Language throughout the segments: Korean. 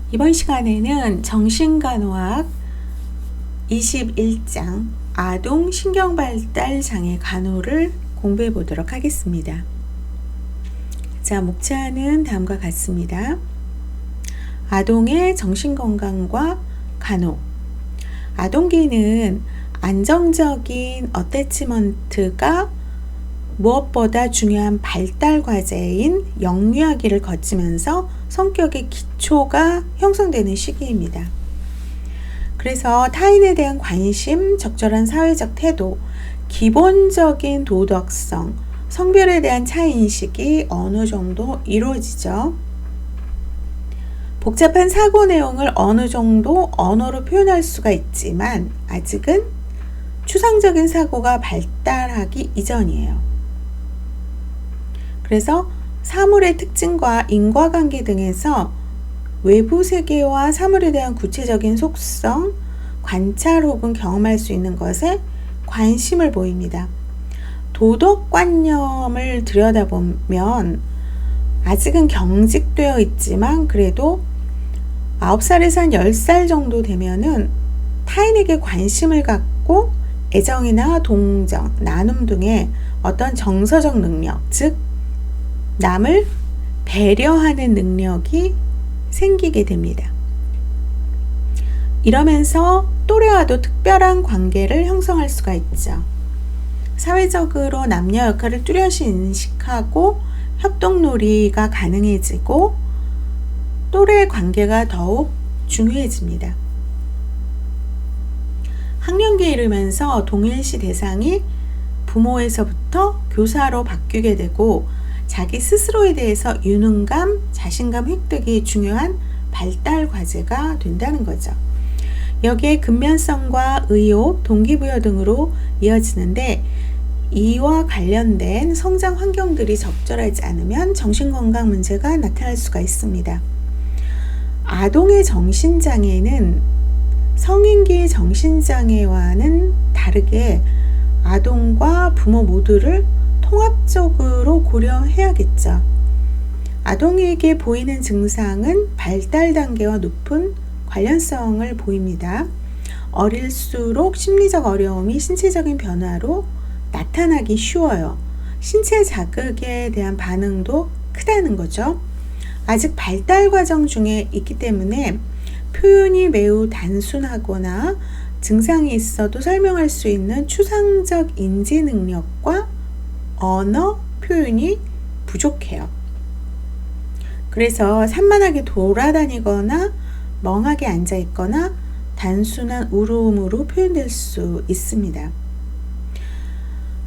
이번 시간에는 정신간호학 21장 아동 신경발달 장애 간호를 공부해 보도록 하겠습니다. 자, 목차는 다음과 같습니다. 아동의 정신건강과 간호. 아동기는 안정적인 어태치먼트가 무엇보다 중요한 발달 과제인 영유아기를 거치면서 성격의 기초가 형성되는 시기입니다. 그래서 타인에 대한 관심, 적절한 사회적 태도, 기본적인 도덕성, 성별에 대한 차이인식이 어느 정도 이루어지죠. 복잡한 사고 내용을 어느 정도 언어로 표현할 수가 있지만 아직은 추상적인 사고가 발달하기 이전이에요. 그래서 사물의 특징과 인과관계 등에서 외부 세계와 사물에 대한 구체적인 속성, 관찰 혹은 경험할 수 있는 것에 관심을 보입니다. 도덕관념을 들여다보면 아직은 경직되어 있지만 그래도 9살에서 한 10살 정도 되면은 타인에게 관심을 갖고 애정이나 동정, 나눔 등의 어떤 정서적 능력, 즉 남을 배려하는 능력이 생기게 됩니다. 이러면서 또래와도 특별한 관계를 형성할 수가 있죠. 사회적으로 남녀 역할을 뚜렷이 인식하고 협동놀이가 가능해지고 또래의 관계가 더욱 중요해집니다. 학령기에 이르면서 동일시 대상이 부모에서부터 교사로 바뀌게 되고 자기 스스로에 대해서 유능감, 자신감 획득이 중요한 발달 과제가 된다는 거죠. 여기에 근면성과 의욕, 동기부여 등으로 이어지는데 이와 관련된 성장 환경들이 적절하지 않으면 정신건강 문제가 나타날 수가 있습니다. 아동의 정신장애는 성인기의 정신장애와는 다르게 아동과 부모 모두를 통합적으로 고려해야겠죠. 아동에게 보이는 증상은 발달 단계와 높은 관련성을 보입니다. 어릴수록 심리적 어려움이 신체적인 변화로 나타나기 쉬워요. 신체 자극에 대한 반응도 크다는 거죠. 아직 발달 과정 중에 있기 때문에 표현이 매우 단순하거나 증상이 있어도 설명할 수 있는 추상적 인지 능력과 언어 표현이 부족해요. 그래서 산만하게 돌아다니거나 멍하게 앉아있거나 단순한 울음으로 표현될 수 있습니다.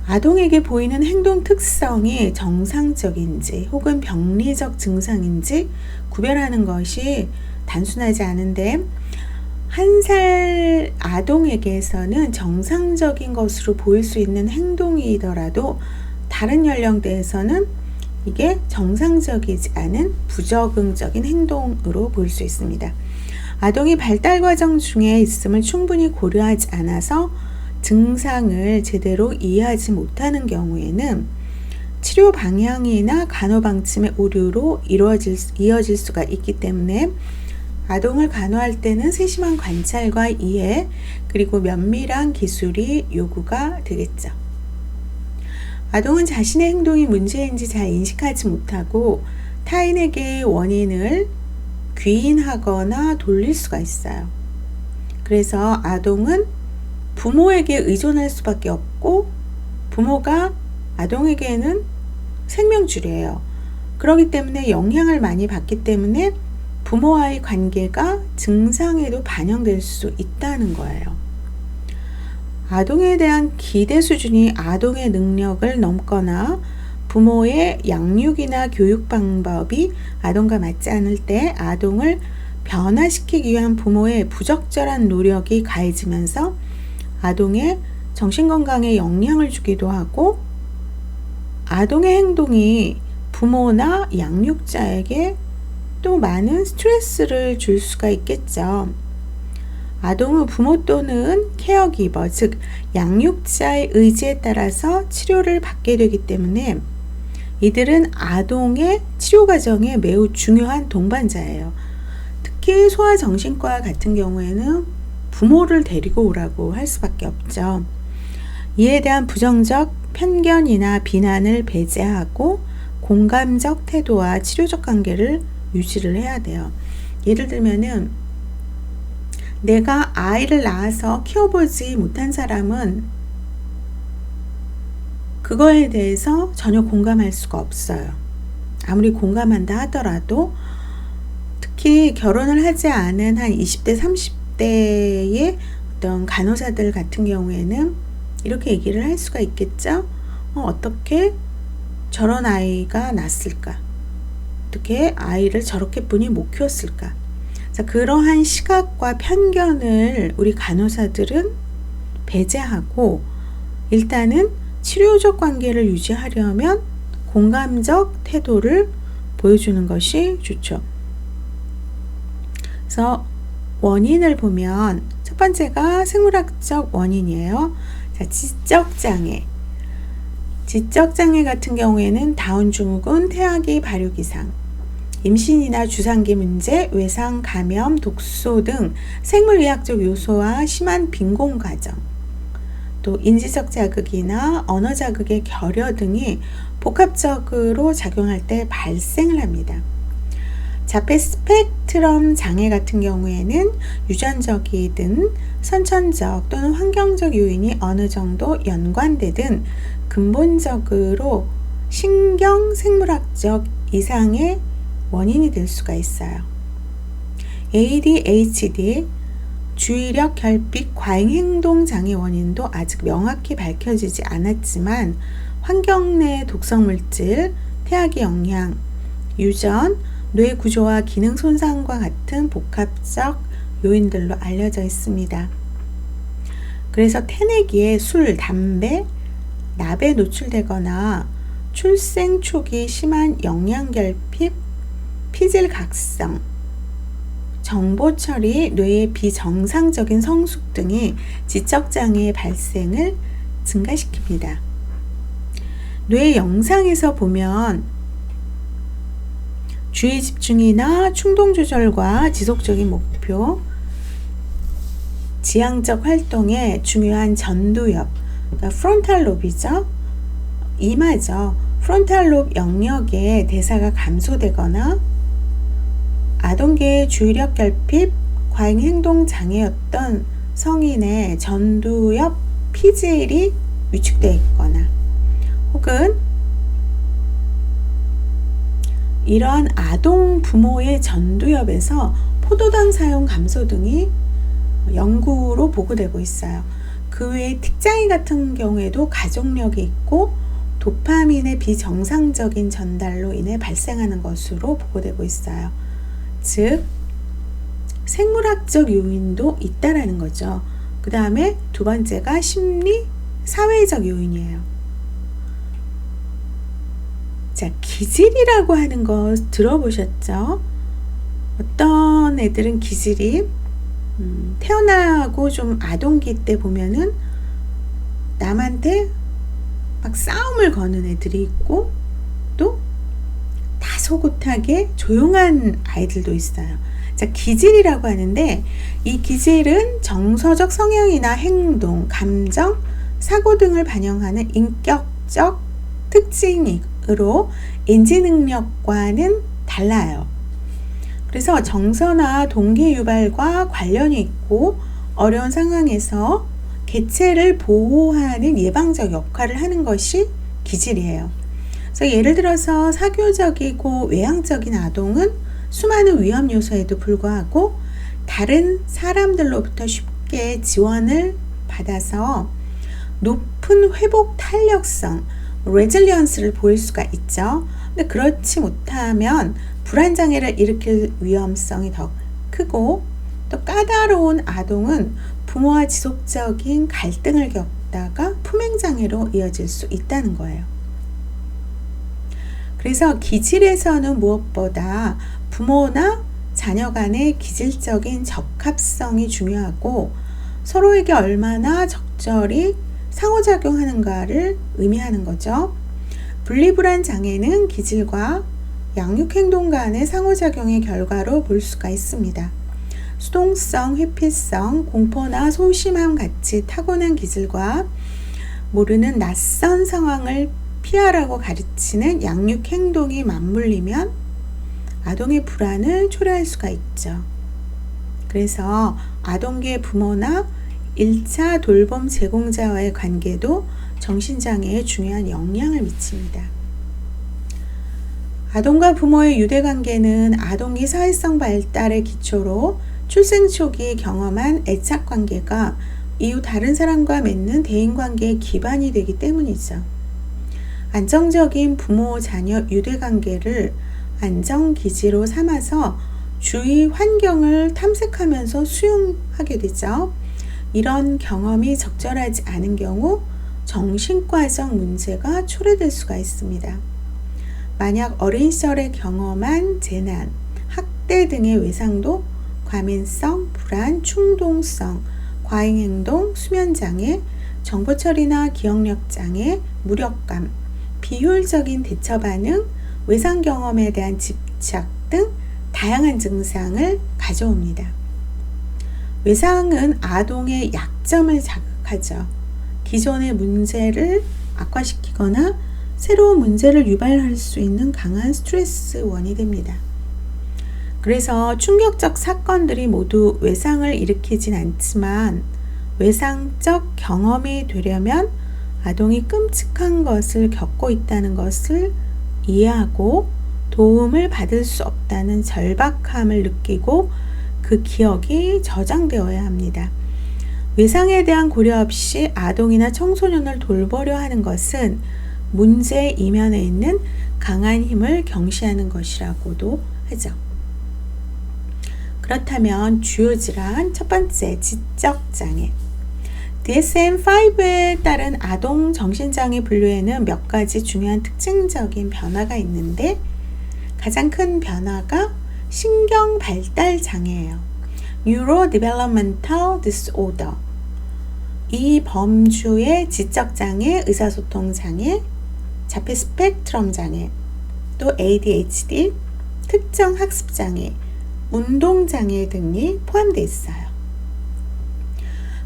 아동에게 보이는 행동 특성이 정상적인지 혹은 병리적 증상인지 구별하는 것이 단순하지 않은데 1살 아동에게서는 정상적인 것으로 보일 수 있는 행동이더라도 다른 연령대에서는 이게 정상적이지 않은 부적응적인 행동으로 보일 수 있습니다. 아동이 발달 과정 중에 있음을 충분히 고려하지 않아서 증상을 제대로 이해하지 못하는 경우에는 치료 방향이나 간호 방침의 오류로 이어질 수가 있기 때문에 아동을 간호할 때는 세심한 관찰과 이해 그리고 면밀한 기술이 요구가 되겠죠. 아동은 자신의 행동이 문제인지 잘 인식하지 못하고 타인에게 원인을 귀인하거나 돌릴 수가 있어요. 그래서 아동은 부모에게 의존할 수밖에 없고 부모가 아동에게는 생명줄이에요. 그렇기 때문에 영향을 많이 받기 때문에 부모와의 관계가 증상에도 반영될 수 있다는 거예요. 아동에 대한 기대 수준이 아동의 능력을 넘거나 부모의 양육이나 교육 방법이 아동과 맞지 않을 때 아동을 변화시키기 위한 부모의 부적절한 노력이 가해지면서 아동의 정신건강에 영향을 주기도 하고 아동의 행동이 부모나 양육자에게 또 많은 스트레스를 줄 수가 있겠죠. 아동은 부모 또는 케어기버, 즉 양육자의 의지에 따라서 치료를 받게 되기 때문에 이들은 아동의 치료 과정에 매우 중요한 동반자예요. 특히 소아정신과 같은 경우에는 부모를 데리고 오라고 할 수밖에 없죠. 이에 대한 부정적 편견이나 비난을 배제하고 공감적 태도와 치료적 관계를 유지를 해야 돼요. 예를 들면은 내가 아이를 낳아서 키워보지 못한 사람은 그거에 대해서 전혀 공감할 수가 없어요. 아무리 공감한다 하더라도 특히 결혼을 하지 않은 한 20대, 30대의 어떤 간호사들 같은 경우에는 이렇게 얘기를 할 수가 있겠죠. 어떻게 저런 아이가 났을까? 어떻게 아이를 저렇게 뿐이 못 키웠을까? 자, 그러한 시각과 편견을 우리 간호사들은 배제하고 일단은 치료적 관계를 유지하려면 공감적 태도를 보여주는 것이 좋죠. 그래서 원인을 보면 첫 번째가 생물학적 원인이에요. 자, 지적장애. 지적장애 같은 경우에는 다운 증후군, 태아기 발육 이상, 임신이나 주산기 문제, 외상, 감염, 독소 등 생물의학적 요소와 심한 빈곤 과정, 또 인지적 자극이나 언어 자극의 결여 등이 복합적으로 작용할 때 발생을 합니다. 자폐 스펙트럼 장애 같은 경우에는 유전적이든 선천적 또는 환경적 요인이 어느 정도 연관되든 근본적으로 신경 생물학적 이상의 원인이 될 수가 있어요. ADHD, 주의력 결핍 과잉 행동 장애 원인도 아직 명확히 밝혀지지 않았지만 환경 내 독성 물질, 태아기 영향, 유전, 뇌 구조와 기능 손상과 같은 복합적 요인들로 알려져 있습니다. 그래서 태내기에 술, 담배, 납에 노출되거나 출생 초기 심한 영양결핍, 피질각성, 정보 처리, 뇌의 비정상적인 성숙 등이 지적장애의 발생을 증가시킵니다. 뇌 영상에서 보면 주의 집중이나 충동 조절과 지속적인 목표, 지향적 활동에 중요한 전두엽, 그러니까 프론탈 롭이죠. 이마죠. 프론탈 롭 영역의 대사가 감소되거나 아동계의 주의력 결핍, 과잉 행동 장애였던 성인의 전두엽 피질이 위축되어 있거나 혹은 이러한 아동 부모의 전두엽에서 포도당 사용 감소 등이 연구로 보고되고 있어요. 그 외에 특장애 같은 경우에도 가족력이 있고 도파민의 비정상적인 전달로 인해 발생하는 것으로 보고되고 있어요. 즉 생물학적 요인도 있다라는 거죠. 그 다음에 두 번째가 심리, 사회적 요인이에요. 자, 기질이라고 하는 거 들어보셨죠? 어떤 애들은 기질이 태어나고 좀 아동기 때 보면은 남한테 막 싸움을 거는 애들이 있고 또 다소곳하게 조용한 아이들도 있어요. 자, 기질이라고 하는데 이 기질은 정서적 성향이나 행동, 감정, 사고 등을 반영하는 인격적 특징으로 인지 능력과는 달라요. 그래서 정서나 동기 유발과 관련이 있고 어려운 상황에서 개체를 보호하는 예방적 역할을 하는 것이 기질이에요. 그래서 예를 들어서 사교적이고 외향적인 아동은 수많은 위험 요소에도 불구하고 다른 사람들로부터 쉽게 지원을 받아서 높은 회복 탄력성, 레질리언스를 보일 수가 있죠. 근데 그렇지 못하면 불안장애를 일으킬 위험성이 더 크고 또 까다로운 아동은 부모와 지속적인 갈등을 겪다가 품행장애로 이어질 수 있다는 거예요. 그래서 기질에서는 무엇보다 부모나 자녀 간의 기질적인 적합성이 중요하고 서로에게 얼마나 적절히 상호작용하는가를 의미하는 거죠. 분리불안 장애는 기질과 양육행동 간의 상호작용의 결과로 볼 수가 있습니다. 수동성, 회피성, 공포나 소심함 같이 타고난 기질과 모르는 낯선 상황을 피하라고 가르치는 양육행동이 맞물리면 아동의 불안을 초래할 수가 있죠. 그래서 아동계 부모나 1차 돌봄 제공자와의 관계도 정신장애에 중요한 영향을 미칩니다. 아동과 부모의 유대관계는 아동기 사회성 발달의 기초로 출생 초기 경험한 애착관계가 이후 다른 사람과 맺는 대인관계의 기반이 되기 때문이죠. 안정적인 부모-자녀 유대관계를 안정기지로 삼아서 주위 환경을 탐색하면서 수용하게 되죠. 이런 경험이 적절하지 않은 경우 정신과적 문제가 초래될 수가 있습니다. 만약 어린 시절에 경험한 재난, 학대 등의 외상도 과민성, 불안, 충동성, 과잉행동, 수면장애, 정보처리나 기억력장애, 무력감, 비효율적인 대처반응, 외상 경험에 대한 집착 등 다양한 증상을 가져옵니다. 외상은 아동의 약점을 자극하죠. 기존의 문제를 악화시키거나 새로운 문제를 유발할 수 있는 강한 스트레스원이 됩니다. 그래서 충격적 사건들이 모두 외상을 일으키진 않지만 외상적 경험이 되려면 아동이 끔찍한 것을 겪고 있다는 것을 이해하고 도움을 받을 수 없다는 절박함을 느끼고 그 기억이 저장되어야 합니다. 외상에 대한 고려 없이 아동이나 청소년을 돌보려 하는 것은 문제의 이면에 있는 강한 힘을 경시하는 것이라고도 하죠. 그렇다면 주요 질환 첫 번째, 지적장애. DSM-5에 따른 아동 정신장애 분류에는 몇 가지 중요한 특징적인 변화가 있는데 가장 큰 변화가 신경 발달 장애예요. Neurodevelopmental Disorder. 이 범주의 지적장애, 의사소통장애, 자폐 스펙트럼 장애, 또 ADHD, 특정 학습장애, 운동장애 등이 포함되어 있어요.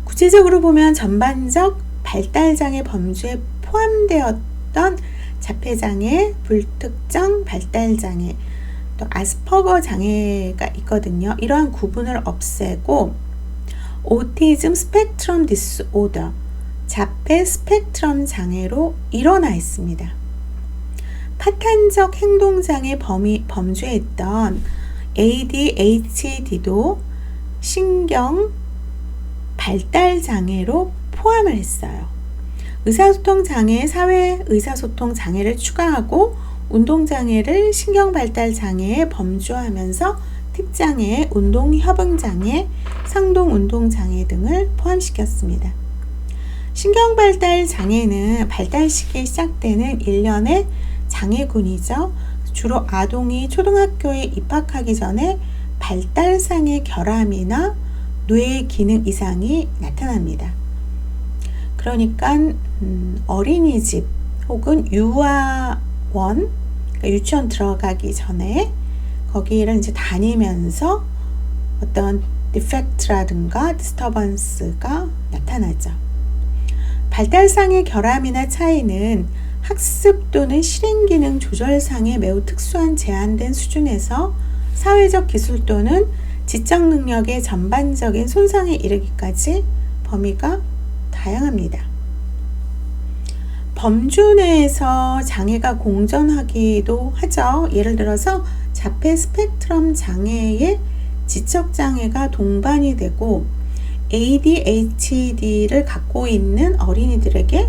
구체적으로 보면 전반적 발달장애 범주에 포함되었던 자폐장애, 불특정 발달장애, 또 아스퍼거 장애가 있거든요. 이러한 구분을 없애고 오티즘 스펙트럼 디스오더, 자폐 스펙트럼 장애로 일어나 있습니다. 파탄적 행동장애 범주에 있던 ADHD도 신경 발달 장애로 포함을 했어요. 의사소통 장애, 사회 의사소통 장애를 추가하고 운동 장애를 신경 발달 장애에 범주하면서 특장애, 운동 협응 장애, 상동 운동 장애 등을 포함시켰습니다. 신경 발달 장애는 발달 시기에 시작되는 일련의 장애군이죠. 주로 아동이 초등학교에 입학하기 전에 발달상의 결함이나 뇌 기능 이상이 나타납니다. 그러니까 어린이집 혹은 유아원, 그러니까 유치원 들어가기 전에 거기를 이제 다니면서 어떤 디펙트라든가 디스터번스가 나타나죠. 발달상의 결함이나 차이는 학습 또는 실행기능 조절상의 매우 특수한 제한된 수준에서 사회적 기술 또는 지적 능력의 전반적인 손상에 이르기까지 범위가 다양합니다. 범주 내에서 장애가 공존하기도 하죠. 예를 들어서 자폐 스펙트럼 장애의 지적장애가 동반이 되고 ADHD를 갖고 있는 어린이들에게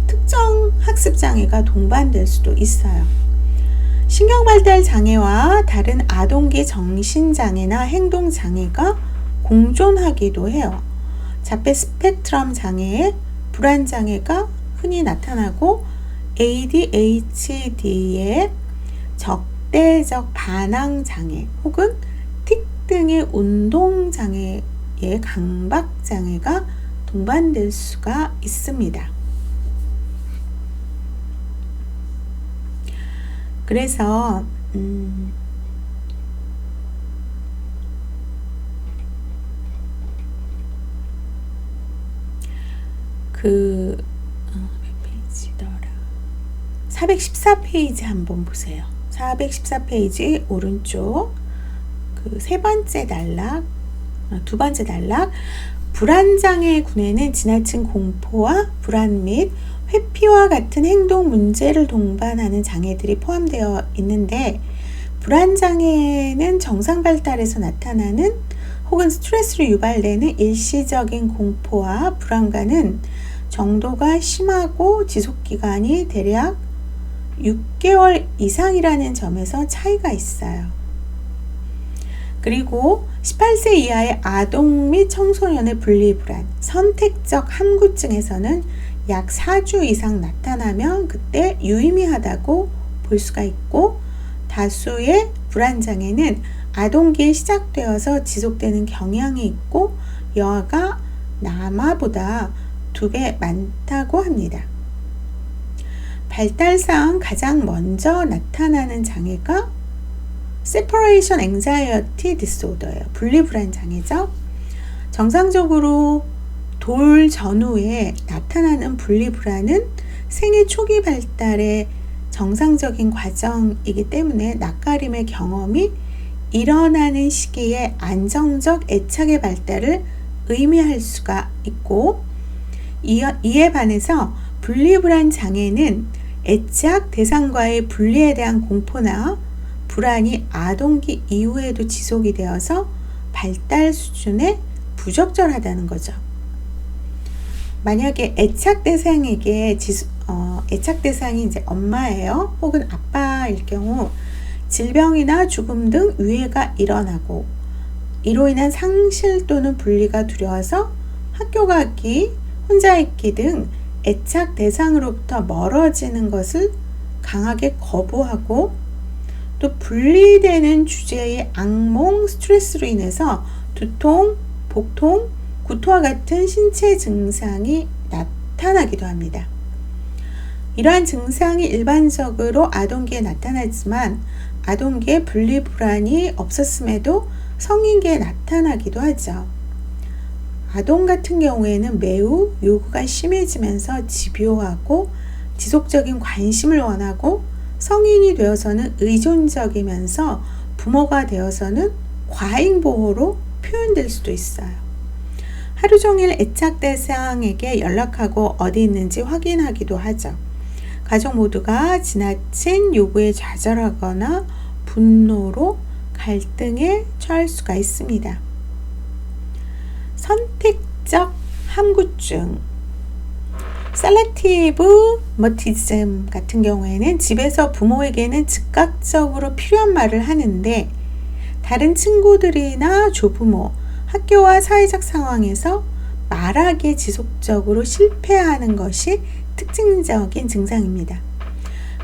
특정 학습장애가 동반될 수도 있어요. 신경발달 장애와 다른 아동기 정신장애나 행동장애가 공존하기도 해요. 자폐 스펙트럼 장애에 불안장애가 흔히 나타나고 ADHD의 적대적 반항장애 혹은 틱 등의 운동장애의 강박장애가 동반될 수가 있습니다. 그래서 음, 그 몇 페이지더라? 414페이지 한번 보세요. 414페이지 오른쪽 그 세 번째 단락, 두 번째 단락. 불안장애 군에는 지나친 공포와 불안 및 회피와 같은 행동 문제를 동반하는 장애들이 포함되어 있는데, 불안장애는 정상 발달에서 나타나는 혹은 스트레스로 유발되는 일시적인 공포와 불안과는 정도가 심하고 지속기간이 대략 6개월 이상이라는 점에서 차이가 있어요. 그리고 18세 이하의 아동 및 청소년의 분리불안, 선택적 함구증에서는 약 4주 이상 나타나면 그때 유의미하다고 볼 수가 있고, 다수의 불안장애는 아동기에 시작되어서 지속되는 경향이 있고 여아가 남아보다 2배 많다고 합니다. 발달상 가장 먼저 나타나는 장애가 Separation Anxiety Disorder예요. 분리불안 장애죠. 정상적으로 돌 전후에 나타나는 분리불안은 생애 초기 발달의 정상적인 과정이기 때문에 낯가림의 경험이 일어나는 시기에 안정적 애착의 발달을 의미할 수가 있고, 이에 반해서 분리불안 장애는 애착 대상과의 분리에 대한 공포나 불안이 아동기 이후에도 지속이 되어서 발달 수준에 부적절하다는 거죠. 만약에 애착 대상에게 애착 대상이 이제 엄마예요, 혹은 아빠일 경우 질병이나 죽음 등 위해가 일어나고 이로 인한 상실 또는 분리가 두려워서 학교 가기, 혼자 있기 등 애착 대상으로부터 멀어지는 것을 강하게 거부하고, 또 분리되는 주제의 악몽, 스트레스로 인해서 두통, 복통, 구토와 같은 신체 증상이 나타나기도 합니다. 이러한 증상이 일반적으로 아동기에 나타나지만 아동기에 분리불안이 없었음에도 성인기에 나타나기도 하죠. 아동 같은 경우에는 매우 요구가 심해지면서 집요하고 지속적인 관심을 원하고, 성인이 되어서는 의존적이면서 부모가 되어서는 과잉보호로 표현될 수도 있어요. 하루 종일 애착 대상에게 연락하고 어디 있는지 확인하기도 하죠. 가족 모두가 지나친 요구에 좌절하거나 분노로 갈등에 처할 수가 있습니다. 선택적 함구증, 셀렉티브 머티즘 같은 경우에는 집에서 부모에게는 즉각적으로 필요한 말을 하는데 다른 친구들이나 조부모, 학교와 사회적 상황에서 말하기에 지속적으로 실패하는 것이 특징적인 증상입니다.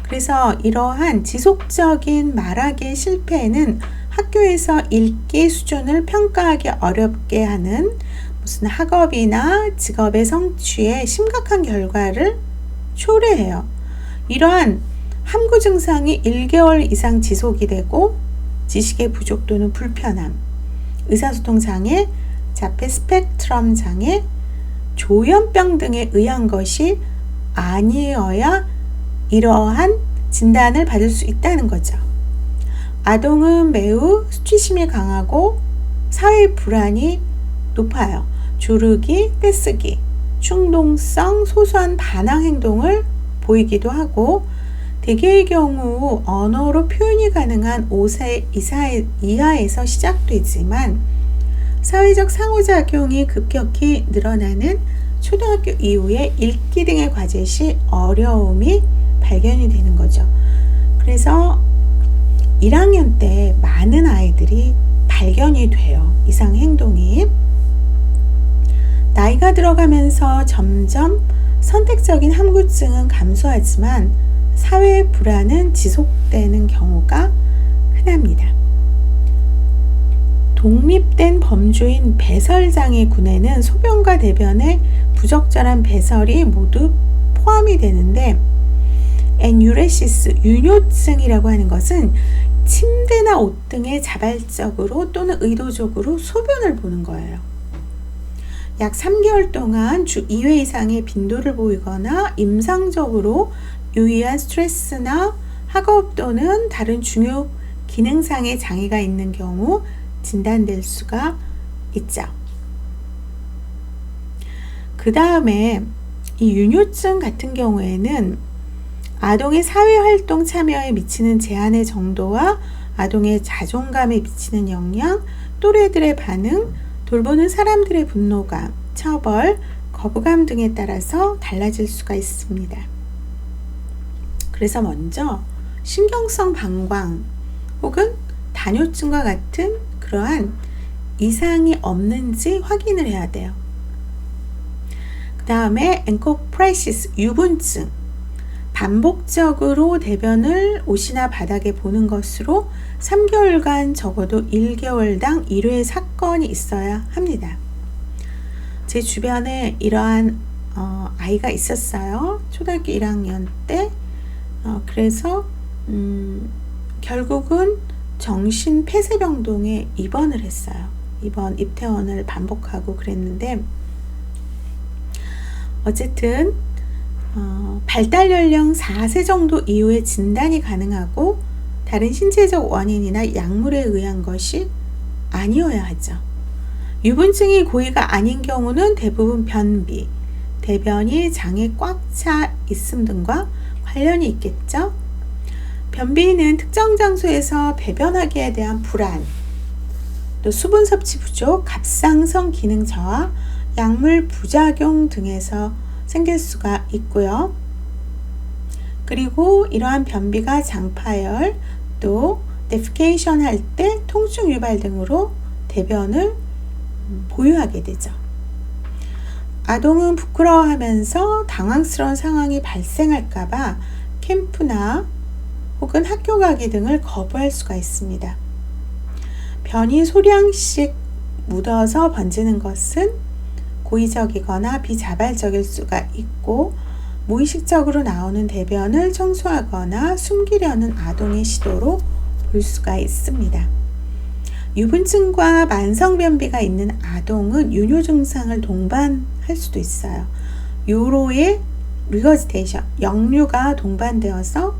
그래서 이러한 지속적인 말하기의 실패는 학교에서 읽기 수준을 평가하기 어렵게 하는 무슨 학업이나 직업의 성취에 심각한 결과를 초래해요. 이러한 함구 증상이 1개월 이상 지속이 되고 지식의 부족 또는 불편함, 의사소통 장애, 자폐 스펙트럼 장애, 조현병 등에 의한 것이 아니어야 이러한 진단을 받을 수 있다는 거죠. 아동은 매우 수치심이 강하고 사회 불안이 높아요. 조르기, 떼쓰기, 충동성, 소소한 반항 행동을 보이기도 하고, 대개의 경우 언어로 표현이 가능한 5세 이하에서 시작되지만 사회적 상호작용이 급격히 늘어나는 초등학교 이후에 읽기 등의 과제 시 어려움이 발견이 되는 거죠. 그래서 1학년 때 많은 아이들이 발견이 돼요. 이상 행동이. 나이가 들어가면서 점점 선택적인 함구증은 감소하지만 사회 불안은 지속되는 경우가 흔합니다. 독립된 범주인 배설장애군에는 소변과 대변에 부적절한 배설이 모두 포함이 되는데, 에뉴레시스, 유뇨증이라고 하는 것은 침대나 옷 등에 자발적으로 또는 의도적으로 소변을 보는 거예요. 약 3개월 동안 주 2회 이상의 빈도를 보이거나 임상적으로 유의한 스트레스나 학업 또는 다른 중요 기능상의 장애가 있는 경우 진단될 수가 있죠. 그 다음에 이 유뇨증 같은 경우에는 아동의 사회활동 참여에 미치는 제한의 정도와 아동의 자존감에 미치는 영향, 또래들의 반응, 돌보는 사람들의 분노감, 처벌, 거부감 등에 따라서 달라질 수가 있습니다. 그래서 먼저 신경성 방광 혹은 다뇨증과 같은 그러한 이상이 없는지 확인을 해야 돼요. 그 다음에 엔코프레시스 유분증, 반복적으로 대변을 옷이나 바닥에 보는 것으로 3개월간 적어도 1개월당 1회 사건이 있어야 합니다. 제 주변에 이러한 아이가 있었어요. 초등학교 1학년 때. 그래서 결국은 정신폐쇄병동에 입원을 했어요. 입퇴원을 반복하고 그랬는데 어쨌든 발달 연령 4세 정도 이후에 진단이 가능하고 다른 신체적 원인이나 약물에 의한 것이 아니어야 하죠. 유분증이 고의가 아닌 경우는 대부분 변비, 대변이 장에 꽉 차 있음 등과 관련이 있겠죠. 변비는 특정 장소에서 배변하기에 대한 불안, 또 수분 섭취 부족, 갑상선 기능 저하, 약물 부작용 등에서 생길 수가 있고요. 그리고 이러한 변비가 장파열, 또 데피케이션 할 때 통증 유발 등으로 대변을 보유하게 되죠. 아동은 부끄러워하면서 당황스러운 상황이 발생할까봐 캠프나 혹은 학교 가기 등을 거부할 수가 있습니다. 변이 소량씩 묻어서 번지는 것은 고의적이거나 비자발적일 수가 있고 무의식적으로 나오는 대변을 청소하거나 숨기려는 아동의 시도로 볼 수가 있습니다. 유분증과 만성변비가 있는 아동은 유뇨 증상을 동반할 수도 있어요. 요로의 리거지테이션, 역류가 동반되어서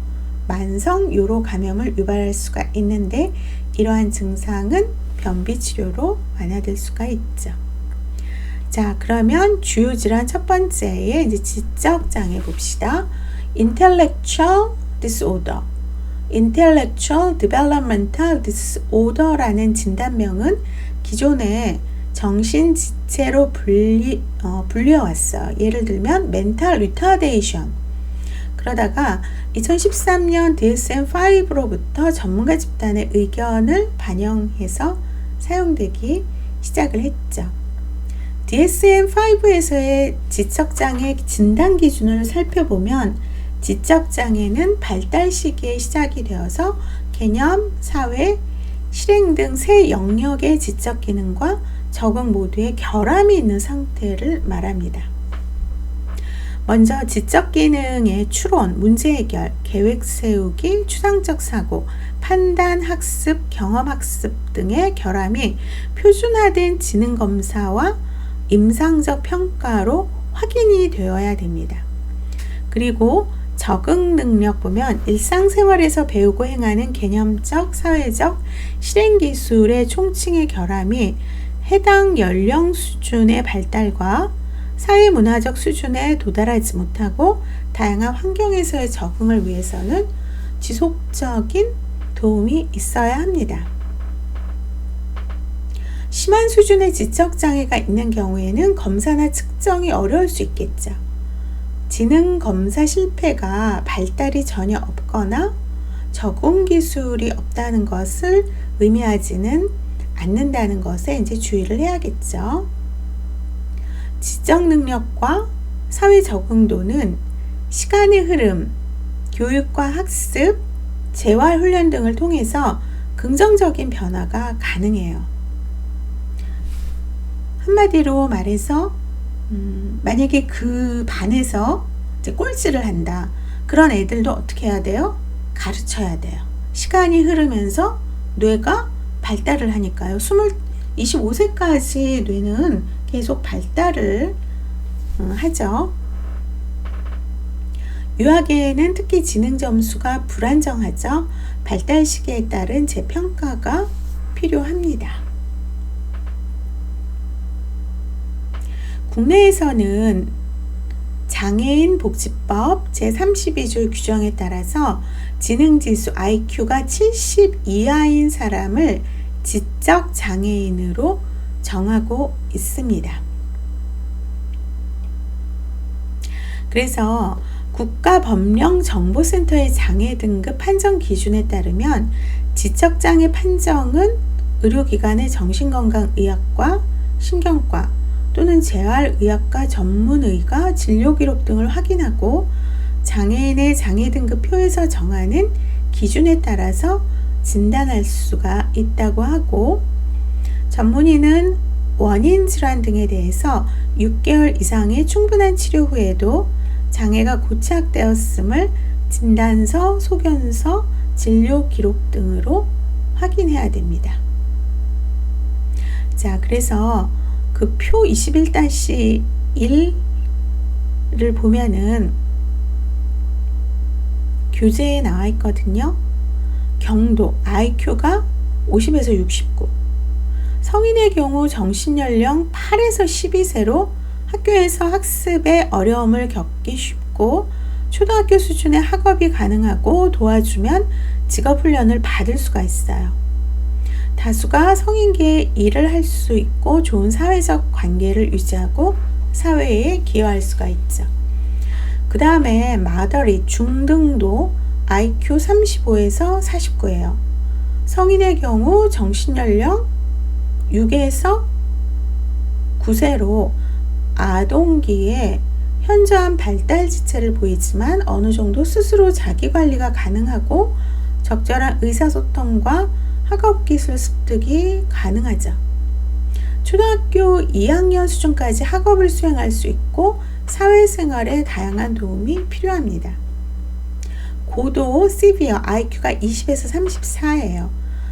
만성 요로 감염을 유발할 수가 있는데 이러한 증상은 변비 치료로 완화될 수가 있죠. 자, 그러면 주요 질환 첫 번째에 이제 지적 장애 봅시다. Intellectual Disorder, Intellectual Developmental Disorder라는 진단명은 기존에 정신 지체로 분류해왔어요. 예를 들면 Mental Retardation. 그러다가 2013년 DSM-5로부터 전문가 집단의 의견을 반영해서 사용되기 시작을 했죠. DSM-5에서의 지적장애 진단 기준을 살펴보면 지적장애는 발달 시기에 시작이 되어서 개념, 사회, 실행 등 세 영역의 지적 기능과 적응 모두에 결함이 있는 상태를 말합니다. 먼저 지적 기능의 추론, 문제 해결, 계획 세우기, 추상적 사고, 판단, 학습, 경험 학습 등의 결함이 표준화된 지능 검사와 임상적 평가로 확인이 되어야 됩니다. 그리고 적응 능력 보면 일상생활에서 배우고 행하는 개념적, 사회적, 실행 기술의 총칭의 결함이 해당 연령 수준의 발달과 사회문화적 수준에 도달하지 못하고 다양한 환경에서의 적응을 위해서는 지속적인 도움이 있어야 합니다. 심한 수준의 지적장애가 있는 경우에는 검사나 측정이 어려울 수 있겠죠. 지능 검사 실패가 발달이 전혀 없거나 적응 기술이 없다는 것을 의미하지는 않는다는 것에 이제 주의를 해야겠죠. 지적 능력과 사회 적응도는 시간의 흐름, 교육과 학습, 재활 훈련 등을 통해서 긍정적인 변화가 가능해요. 한마디로 말해서 만약에 그 반에서 이제 꼴찌를 한다. 그런 애들도 어떻게 해야 돼요? 가르쳐야 돼요. 시간이 흐르면서 뇌가 발달을 하니까요. 25세까지 뇌는 계속 발달을 하죠. 유아기에는 특히 지능 점수가 불안정하죠. 발달 시기에 따른 재평가가 필요합니다. 국내에서는 장애인 복지법 제32조 규정에 따라서 지능지수 IQ가 70 이하인 사람을 지적 장애인으로 정하고 있습니다. 그래서 국가법령정보센터의 장애 등급 판정 기준에 따르면 지적장애 판정은 의료기관의 정신건강의학과, 신경과 또는 재활의학과 전문의가 진료기록 등을 확인하고 장애인의 장애 등급표에서 정하는 기준에 따라서 진단할 수가 있다고 하고, 전문의는 원인 질환 등에 대해서 6개월 이상의 충분한 치료 후에도 장애가 고착되었음을 진단서, 소견서, 진료 기록 등으로 확인해야 됩니다. 자, 그래서 그 표 21-1을 보면은 교재에 나와 있거든요. 경도 IQ가 50에서 69, 성인의 경우 정신연령 8에서 12세로 학교에서 학습에 어려움을 겪기 쉽고 초등학교 수준의 학업이 가능하고 도와주면 직업훈련을 받을 수가 있어요. 다수가 성인기에 일을 할 수 있고 좋은 사회적 관계를 유지하고 사회에 기여할 수가 있죠. 그 다음에 마더리 중등도 IQ 35에서 49예요. 성인의 경우 정신연령 6에서 9세로 아동기에 현저한 발달 지체를 보이지만 어느 정도 스스로 자기관리가 가능하고 적절한 의사소통과 학업기술 습득이 가능하죠. 초등학교 2학년 수준까지 학업을 수행할 수 있고 사회생활에 다양한 도움이 필요합니다. 고도 severe IQ가 20에서 34예요.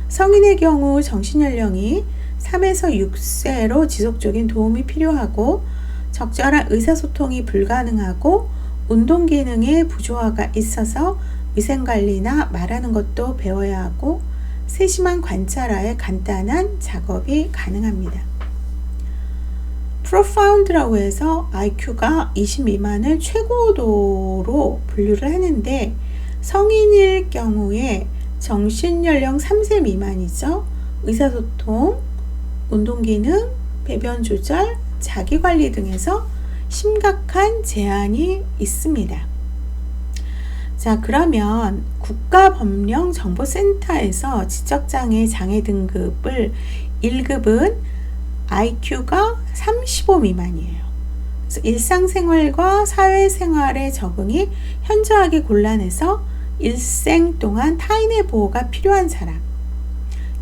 성인의 경우 정신연령이 3에서 6세로 지속적인 도움이 필요하고 적절한 의사소통이 불가능하고 운동기능에 부조화가 있어서 위생관리나 말하는 것도 배워야 하고 세심한 관찰하에 간단한 작업이 가능합니다. profound라고 해서 IQ가 20 미만을 최고도로 분류를 하는데 성인일 경우에 정신연령 3세 미만이죠. 의사소통, 운동기능, 배변 조절, 자기관리 등에서 심각한 제한이 있습니다. 자, 그러면 국가법령정보센터에서 지적장애 장애 등급을 1급은 IQ가 35 미만이에요. 그래서 일상생활과 사회생활의 적응이 현저하게 곤란해서 일생 동안 타인의 보호가 필요한 사람.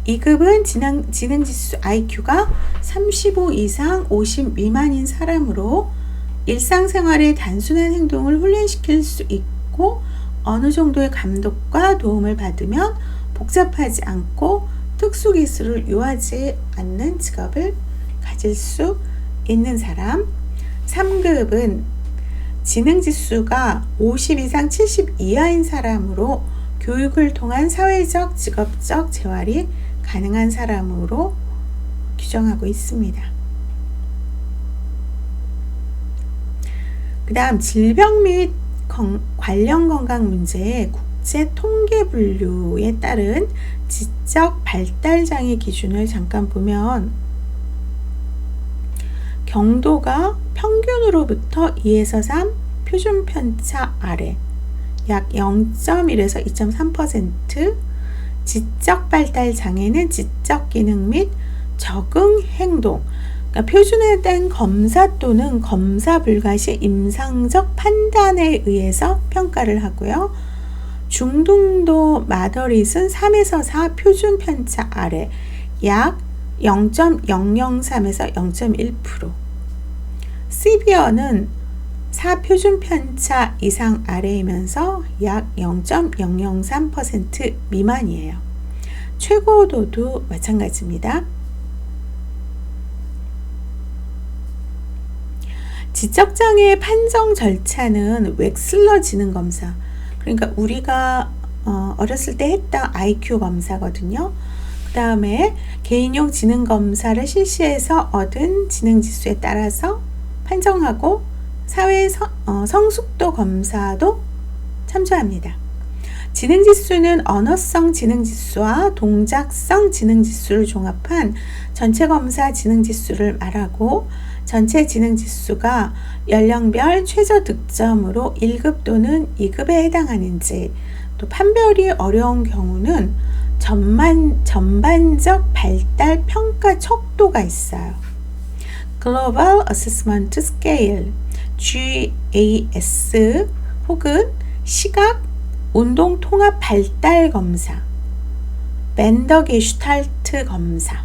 2급은 지능지수 IQ가 35 이상 50 미만인 사람으로 일상생활의 단순한 행동을 훈련시킬 수 있고 어느 정도의 감독과 도움을 받으면 복잡하지 않고 특수기술을 요하지 않는 직업을 가질 수 있는 사람. 3급은 지능지수가 50 이상 70 이하인 사람으로 교육을 통한 사회적, 직업적 재활이 가능한 사람으로 규정하고 있습니다. 그 다음 질병 및 관련 건강 문제의 국제 통계 분류에 따른 지적 발달 장애 기준을 잠깐 보면 경도가 평균으로부터 2에서 3, 표준 편차 아래 약 0.1에서 2.3%, 지적 발달 장애는 지적 기능 및 적응 행동, 그러니까 표준화된 검사 또는 검사 불가 시 임상적 판단에 의해서 평가를 하고요. 중등도 마더릿은 3에서 4 표준 편차 아래 약 0.003에서 0.1%. 시비어는 4표준 편차 이상 아래이면서 약 0.003% 미만이에요. 최고도도 마찬가지입니다. 지적장애 판정 절차는 웩슬러 지능 검사, 그러니까 우리가 어렸을 때 했던 IQ 검사거든요. 그 다음에 개인용 지능 검사를 실시해서 얻은 지능 지수에 따라서 판정하고 사회 성숙도 검사도 참조합니다. 지능 지수는 언어성 지능 지수와 동작성 지능 지수를 종합한 전체 검사 지능 지수를 말하고, 전체 지능 지수가 연령별 최저 득점으로 1급 또는 2급에 해당하는지, 또 판별이 어려운 경우는 전반적 발달 평가 척도가 있어요. Global Assessment Scale GAS 혹은 시각 운동 통합 발달 검사, 벤더 게슈탈트 검사,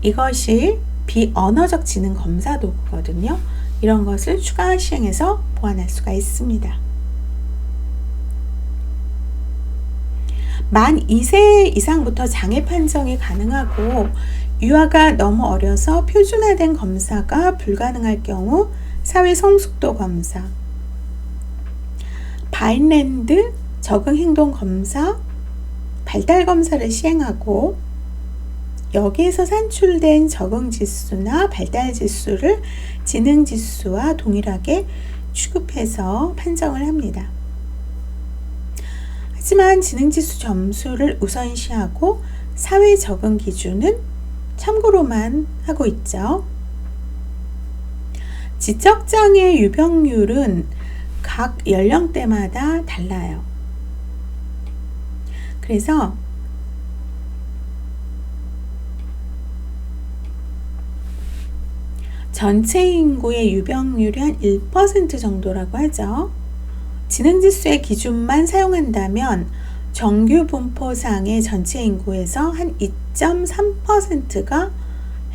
이것이 비언어적 지능 검사 도구거든요. 이런 것을 추가 시행해서 보완할 수가 있습니다. 만 2세 이상부터 장애 판정이 가능하고, 유아가 너무 어려서 표준화된 검사가 불가능할 경우 사회 성숙도 검사, 바인랜드 적응 행동 검사, 발달 검사를 시행하고, 여기에서 산출된 적응 지수나 발달 지수를 지능 지수와 동일하게 취급해서 판정을 합니다. 하지만 지능 지수 점수를 우선시하고 사회 적응 기준은 참고로만 하고 있죠. 지적장애 유병률은 각 연령대마다 달라요. 그래서 전체 인구의 유병률이 한 1% 정도라고 하죠. 지능지수의 기준만 사용한다면 정규 분포상의 전체 인구에서 한 2.3%가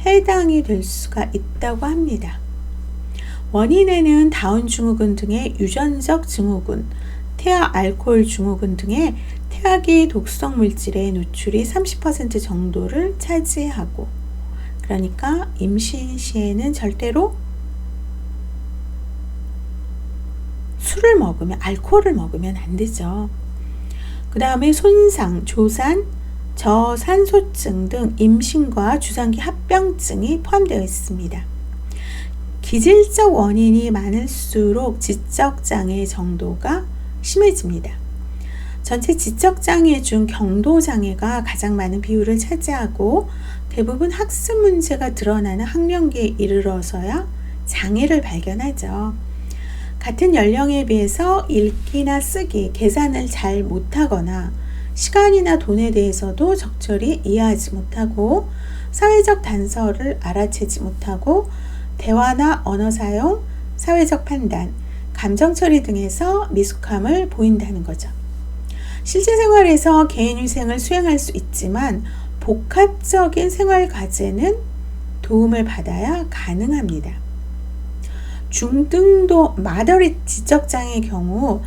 해당이 될 수가 있다고 합니다. 원인에는 다운 증후군 등의 유전적 증후군, 태아 알코올 증후군 등의 태아기 독성 물질의 노출이 30% 정도를 차지하고, 그러니까 임신 시에는 절대로 술을 먹으면, 알코올을 먹으면 안 되죠. 그 다음에 손상, 조산, 저산소증 등 임신과 주상기 합병증이 포함되어 있습니다. 기질적 원인이 많을수록 지적장애 정도가 심해집니다. 전체 지적장애 중 경도장애가 가장 많은 비율을 차지하고, 대부분 학습 문제가 드러나는 학령기에 이르러서야 장애를 발견하죠. 같은 연령에 비해서 읽기나 쓰기, 계산을 잘 못하거나 시간이나 돈에 대해서도 적절히 이해하지 못하고, 사회적 단서를 알아채지 못하고, 대화나 언어 사용, 사회적 판단, 감정 처리 등에서 미숙함을 보인다는 거죠. 실제 생활에서 개인위생을 수행할 수 있지만 복합적인 생활 과제는 도움을 받아야 가능합니다. 중등도 마더릿 지적장애의 경우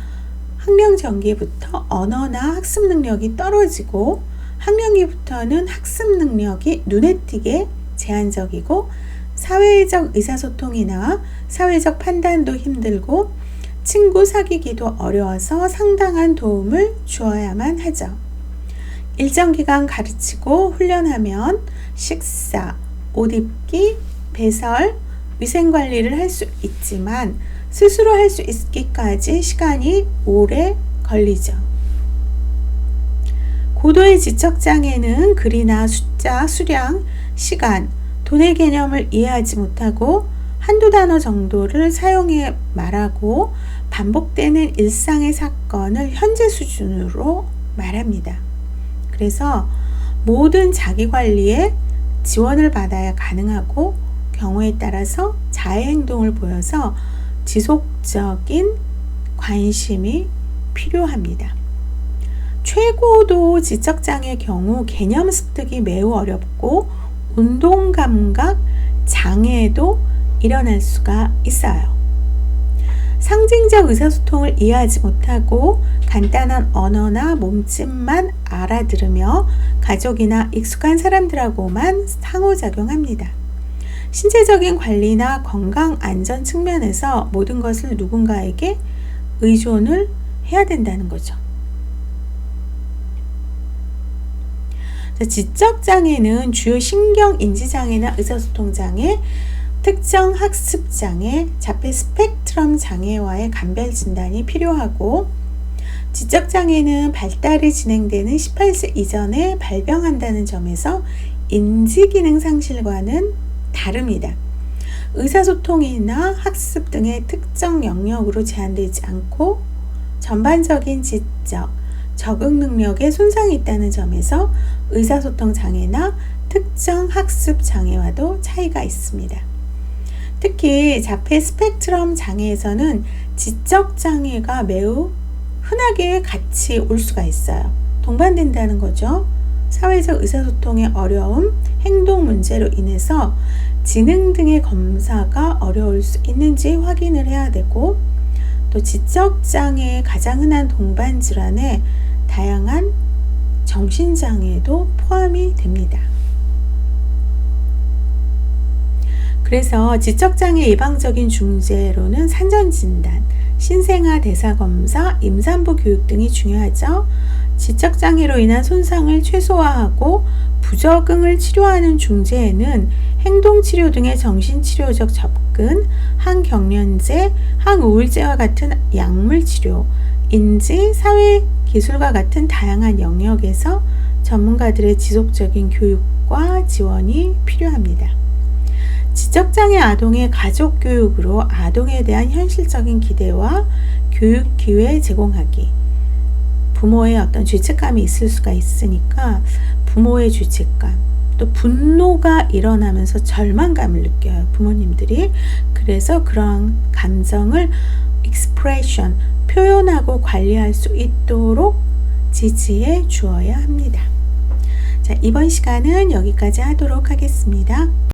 학령 전기부터 언어나 학습 능력이 떨어지고, 학령기부터는 학습 능력이 눈에 띄게 제한적이고, 사회적 의사소통이나 사회적 판단도 힘들고, 친구 사귀기도 어려워서 상당한 도움을 주어야만 하죠. 일정 기간 가르치고 훈련하면 식사, 옷 입기, 배설, 위생관리를 할 수 있지만 스스로 할 수 있기까지 시간이 오래 걸리죠. 고도의 지적장애는 글이나 숫자, 수량, 시간, 돈의 개념을 이해하지 못하고 한두 단어 정도를 사용해 말하고, 반복되는 일상의 사건을 현재 수준으로 말합니다. 그래서 모든 자기관리에 지원을 받아야 가능하고, 경우에 따라서 자해 행동을 보여서 지속적인 관심이 필요합니다. 최고도 지적장애의 경우 개념 습득이 매우 어렵고 운동감각 장애도 일어날 수가 있어요. 상징적 의사소통을 이해하지 못하고 간단한 언어나 몸짓만 알아들으며 가족이나 익숙한 사람들하고만 상호작용합니다. 신체적인 관리나 건강 안전 측면에서 모든 것을 누군가에게 의존을 해야 된다는 거죠. 지적장애는 주요 신경인지장애나 의사소통장애, 특정 학습장애, 자폐 스펙트럼 장애와의 감별 진단이 필요하고, 지적장애는 발달이 진행되는 18세 이전에 발병한다는 점에서 인지기능 상실과는 다릅니다. 의사소통이나 학습 등의 특정 영역으로 제한되지 않고 전반적인 지적, 적응 능력에 손상이 있다는 점에서 의사소통 장애나 특정 학습 장애와도 차이가 있습니다. 특히 자폐 스펙트럼 장애에서는 지적 장애가 매우 흔하게 같이 올 수가 있어요. 동반된다는 거죠. 사회적 의사소통의 어려움, 행동 문제로 인해서 지능 등의 검사가 어려울 수 있는지 확인을 해야 되고, 또 지적장애의 가장 흔한 동반 질환에 다양한 정신장애도 포함이 됩니다. 그래서 지적장애 예방적인 중재로는 산전진단, 신생아 대사검사, 임산부 교육 등이 중요하죠. 지적장애로 인한 손상을 최소화하고 부적응을 치료하는 중재에는 행동치료 등의 정신치료적 접근, 항경련제, 항우울제와 같은 약물치료, 인지, 사회기술과 같은 다양한 영역에서 전문가들의 지속적인 교육과 지원이 필요합니다. 지적장애 아동의 가족 교육으로 아동에 대한 현실적인 기대와 교육 기회 제공하기. 부모의 어떤 죄책감이 있을 수가 있으니까 부모의 죄책감, 또 분노가 일어나면서 절망감을 느껴요, 부모님들이. 그래서 그런 감정을 expression, 표현하고 관리할 수 있도록 지지해 주어야 합니다. 자, 이번 시간은 여기까지 하도록 하겠습니다.